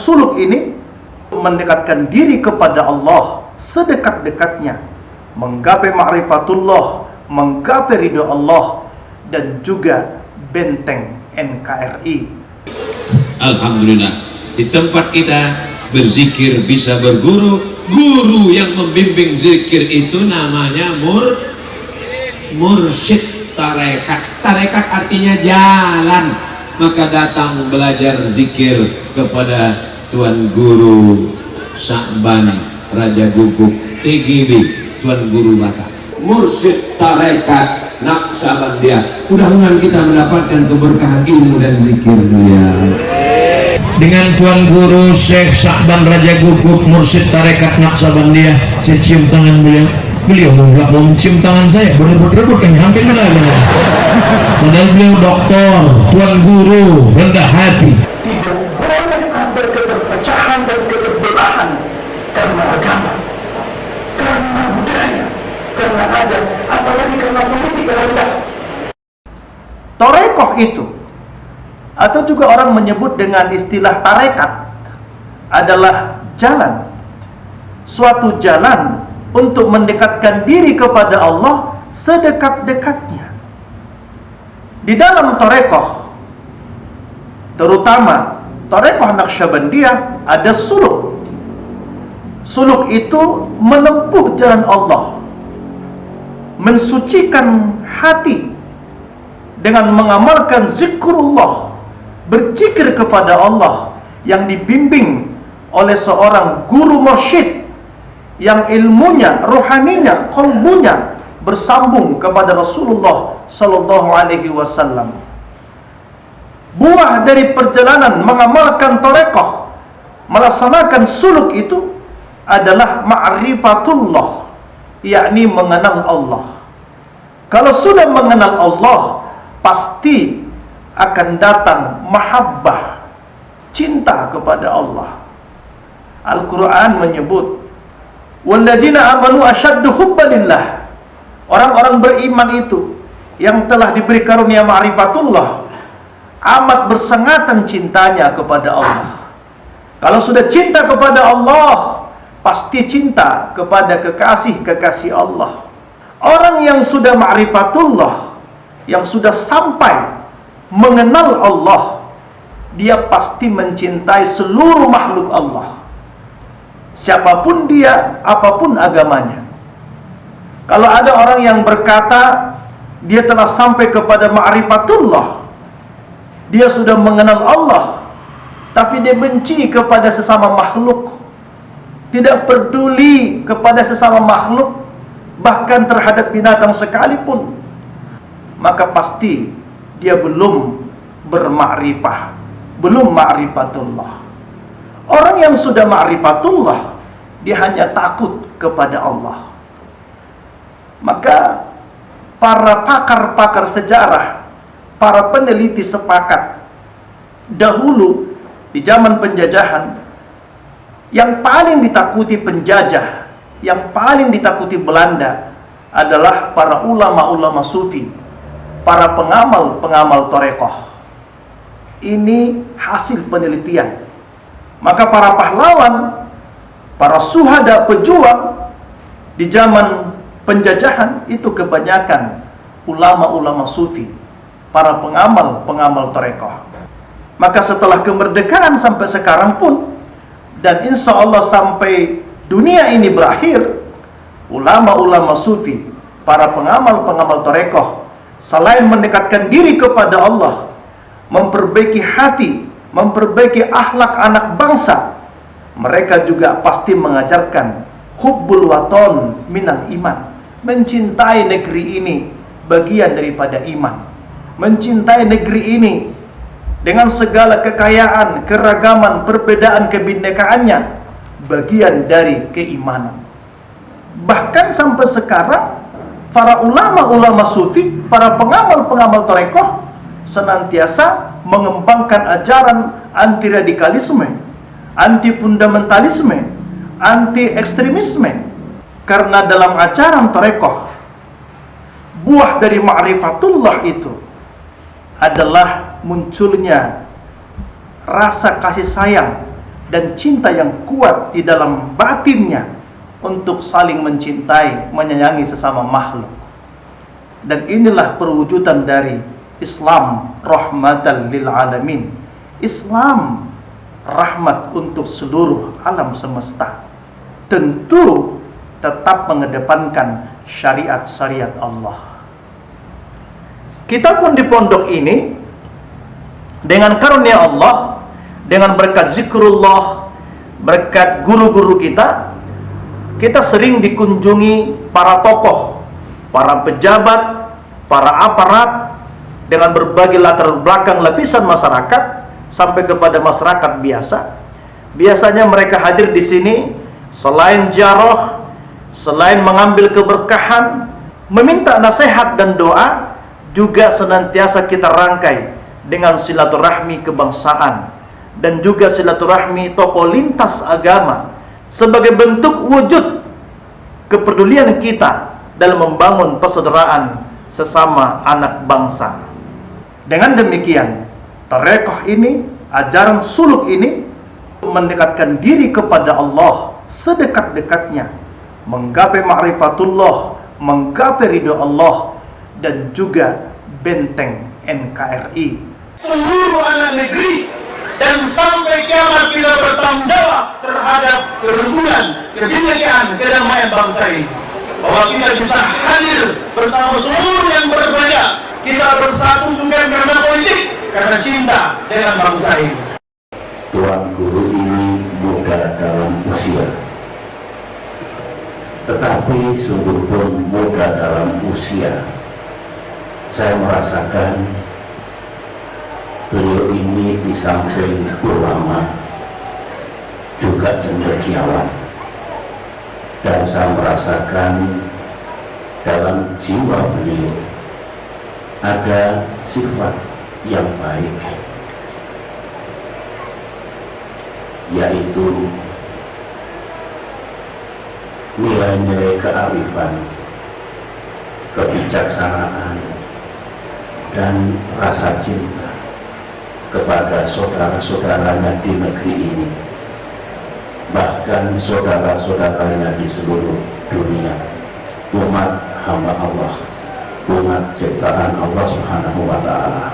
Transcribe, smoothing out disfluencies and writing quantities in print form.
Suluk ini mendekatkan diri kepada Allah sedekat-dekatnya, menggapai ma'rifatullah, menggapai ridho Allah, dan juga benteng NKRI. Alhamdulillah, di tempat kita berzikir bisa berguru. Guru yang membimbing zikir itu namanya mursyid tarekat. Tarekat artinya jalan. Maka datang belajar zikir kepada Tuan Guru Sa'ban Raja Guguk TGB, Tuan Guru Batak. Mursyid tarekat Naqsabandiyah. Mudah-mudahan kita mendapatkan keberkahan ilmu dan zikir beliau. Dengan Tuan Guru Syekh Sa'ban Raja Guguk, Mursyid tarekat Naqsabandiyah, saya cium tangan beliau. Beliau nggak mau mencium tangan saya, berebut-rebut kan, hampir kena. Padahal beliau doktor, Tuan Guru, rendah hati. Tidak boleh ada keterpecahan dan keterbelahan karena agama, karena budaya, karena adat, apalagi karena politik yang rendah. Torekoh itu, atau juga orang menyebut dengan istilah tarekat, adalah jalan, suatu jalan untuk mendekatkan diri kepada Allah sedekat-dekatnya. Di dalam torekoh, terutama torekoh Naqsabandiyah, ada suluk. Suluk itu menempuh jalan Allah, mensucikan hati dengan mengamalkan zikrullah, berzikir kepada Allah yang dibimbing oleh seorang guru mursyid yang ilmunya, rohaninya, qalbunya bersambung kepada Rasulullah sallallahu alaihi wasallam. Buah dari perjalanan mengamalkan torekoh, melaksanakan suluk itu adalah ma'rifatullah, yakni mengenal Allah. Kalau sudah mengenal Allah, pasti akan datang mahabbah, cinta kepada Allah. Al-Quran menyebut, walladzina amanu asyaddu hubbalillah. Orang-orang beriman itu yang telah diberi karunia ma'rifatullah amat bersengatan cintanya kepada Allah. Kalau sudah cinta kepada Allah, pasti cinta kepada kekasih-kekasih Allah. Orang yang sudah ma'rifatullah, yang sudah sampai mengenal Allah, dia pasti mencintai seluruh makhluk Allah, siapapun dia, apapun agamanya. Kalau ada orang yang berkata dia telah sampai kepada ma'rifatullah, dia sudah mengenal Allah, tapi dia benci kepada sesama makhluk, tidak peduli kepada sesama makhluk, bahkan terhadap binatang sekalipun, maka pasti dia belum bermakrifah, belum ma'rifatullah. Orang yang sudah ma'rifatullah, dia hanya takut kepada Allah. Maka para pakar-pakar sejarah, para peneliti sepakat, dahulu di zaman penjajahan, yang paling ditakuti penjajah, yang paling ditakuti Belanda adalah para ulama-ulama sufi, para pengamal-pengamal torekoh. Ini hasil penelitian. Maka para pahlawan, para suhada pejuang di zaman penjajahan itu kebanyakan ulama-ulama sufi, para pengamal-pengamal torekoh. Maka setelah kemerdekaan sampai sekarang pun, dan insya Allah sampai dunia ini berakhir, ulama-ulama sufi, para pengamal-pengamal torekoh, selain mendekatkan diri kepada Allah, memperbaiki hati, memperbaiki akhlak anak bangsa, mereka juga pasti mengajarkan hubbul waton minal iman. Mencintai negeri ini bagian daripada iman. Mencintai negeri ini dengan segala kekayaan, keragaman, perbedaan kebinekaannya, bagian dari keimanan. Bahkan sampai sekarang, para ulama-ulama sufi, para pengamal-pengamal torekoh senantiasa mengembangkan ajaran anti radikalisme, anti fundamentalisme, anti ekstremisme. Karena dalam ajaran torekoh, buah dari ma'rifatullah itu adalah munculnya rasa kasih sayang dan cinta yang kuat di dalam batinnya untuk saling mencintai, menyayangi sesama makhluk. Dan inilah perwujudan dari Islam, rahmatan lil alamin. Islam rahmat untuk seluruh alam semesta. Tentu tetap mengedepankan syariat-syariat Allah. Kita pun di pondok ini, dengan karunia Allah, dengan berkat zikrullah, berkat guru-guru kita sering dikunjungi para tokoh, para pejabat, para aparat, dengan berbagai latar belakang lapisan masyarakat, sampai kepada masyarakat biasa. Biasanya mereka hadir di sini, selain ziarah, selain mengambil keberkahan, meminta nasihat dan doa, juga senantiasa kita rangkai dengan silaturahmi kebangsaan dan juga silaturahmi tokoh lintas agama sebagai bentuk wujud kepedulian kita dalam membangun persaudaraan sesama anak bangsa. Dengan demikian, tarekat ini, ajaran suluk ini mendekatkan diri kepada Allah sedekat-dekatnya, menggapai ma'rifatullah, menggapai ridho Allah, dan juga benteng NKRI. Seluruh anak negeri dan sampai kiamat kita bertanggung jawab terhadap kerukunan, kebinekaan, kedamaian bangsa ini. Bahwa kita bisa hadir bersama seluruh yang berbeda. Kita bersatu bukan karena politik, karena cinta dengan bangsa ini. Tuan Guru ini muda dalam usia, tetapi sungguh pun muda dalam usia. Saya merasakan beliau ini di samping ulama juga cendekiawan, dan saya merasakan dalam jiwa beliau ada sifat yang baik, yaitu nilai-nilai kearifan, kebijaksanaan, dan rasa cinta kepada saudara-saudaranya di negeri ini, bahkan saudara-saudaranya di seluruh dunia, umat hamba Allah, umat ciptaan Allah Subhanahu wa Ta'ala.